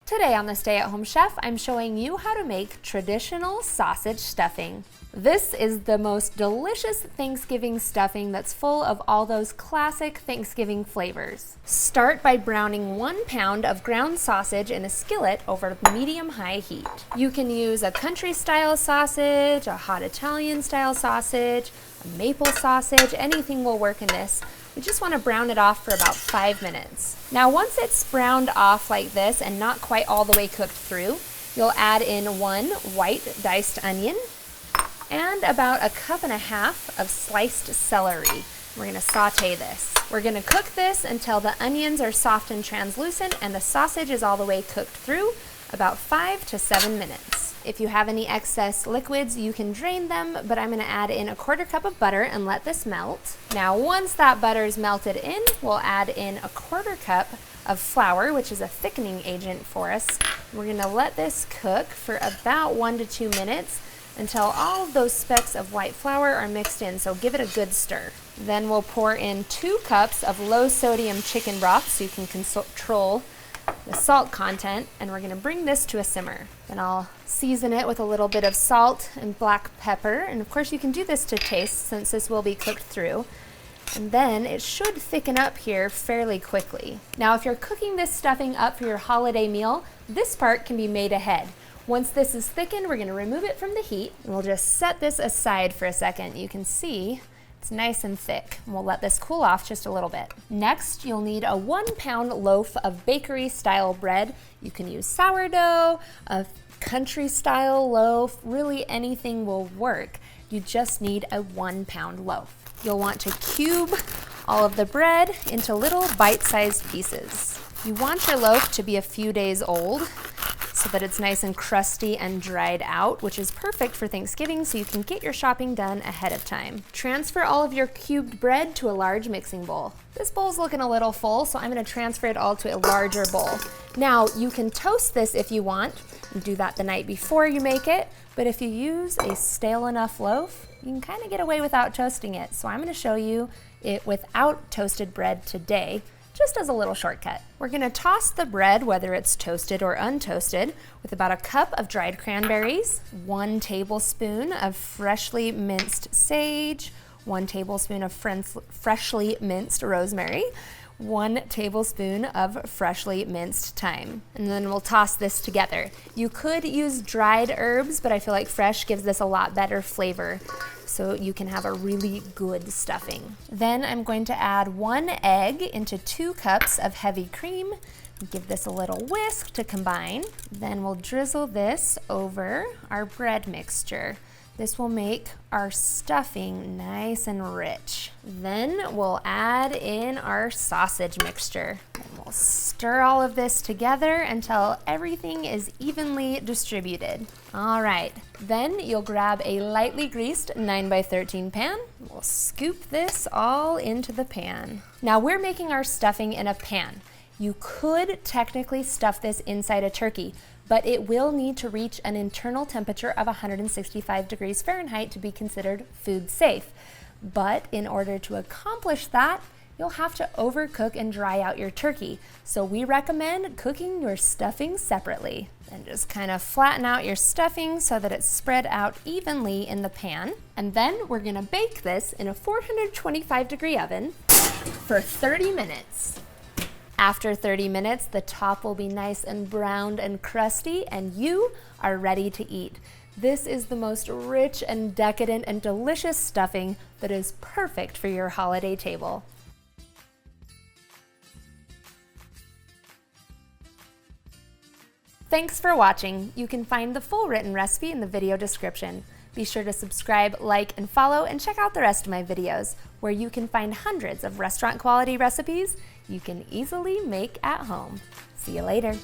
Today on the Stay at Home Chef, I'm showing you how to make traditional sausage stuffing. This is the most delicious Thanksgiving stuffing that's full of all those classic Thanksgiving flavors. Start by browning 1 pound of ground sausage in a skillet over medium-high heat. You can use a country-style sausage, a hot Italian-style sausage, a maple sausage, anything will work in this. We just want to brown it off for about 5 minutes. Now once it's browned off like this and not quite all the way cooked through, you'll add in 1 white diced onion and about 1.5 cups of sliced celery. We're going to saute this. We're going to cook this until the onions are soft and translucent and the sausage is all the way cooked through, about 5 to 7 minutes. If you have any excess liquids, you can drain them, but I'm going to add in 1/4 cup of butter and let this melt. Now once that butter is melted in, we'll add in 1/4 cup of flour, which is a thickening agent for us. We're going to let this cook for about 1 to 2 minutes until all of those specks of white flour are mixed in, so give it a good stir. Then we'll pour in 2 cups of low sodium chicken broth so you can control the salt content, and we're going to bring this to a simmer. Then I'll season it with a little bit of salt and black pepper, and of course you can do this to taste since this will be cooked through. And then it should thicken up here fairly quickly. Now if you're cooking this stuffing up for your holiday meal, this part can be made ahead. Once this is thickened, we're going to remove it from the heat, and we'll just set this aside for a second. You can see it's nice and thick. We'll let this cool off just a little bit. Next, you'll need a 1 pound loaf of bakery style bread. You can use sourdough, a country style loaf, really anything will work. You just need a 1 pound loaf. You'll want to cube all of the bread into little bite-sized pieces. You want your loaf to be a few days old so that it's nice and crusty and dried out, which is perfect for Thanksgiving so you can get your shopping done ahead of time. Transfer all of your cubed bread to a large mixing bowl. This bowl's looking a little full, so I'm going to transfer it all to a larger bowl. Now you can toast this if you want, and do that the night before you make it, but if you use a stale enough loaf, you can kind of get away without toasting it. So I'm going to show you it without toasted bread today, just as a little shortcut. We're going to toss the bread, whether it's toasted or untoasted, with about 1 cup of dried cranberries, 1 tablespoon of freshly minced sage, 1 tablespoon of freshly minced rosemary, 1 tablespoon of freshly minced thyme. And then we'll toss this together. You could use dried herbs, but I feel like fresh gives this a lot better flavor, so you can have a really good stuffing. Then I'm going to add 1 egg into 2 cups of heavy cream. Give this a little whisk to combine. Then we'll drizzle this over our bread mixture. This will make our stuffing nice and rich. Then we'll add in our sausage mixture. And we'll stir all of this together until everything is evenly distributed. All right, then you'll grab a lightly greased 9x13 pan. We'll scoop this all into the pan. Now we're making our stuffing in a pan. You could technically stuff this inside a turkey, but it will need to reach an internal temperature of 165 degrees Fahrenheit to be considered food safe. But in order to accomplish that, you'll have to overcook and dry out your turkey. So we recommend cooking your stuffing separately. And just kind of flatten out your stuffing so that it's spread out evenly in the pan. And then we're gonna bake this in a 425-degree oven for 30 minutes. After 30 minutes, the top will be nice and browned and crusty, and you are ready to eat. This is the most rich and decadent and delicious stuffing that is perfect for your holiday table. Thanks for watching. You can find the full written recipe in the video description. Be sure to subscribe, like, and follow, and check out the rest of my videos, where you can find hundreds of restaurant quality recipes you can easily make at home. See you later.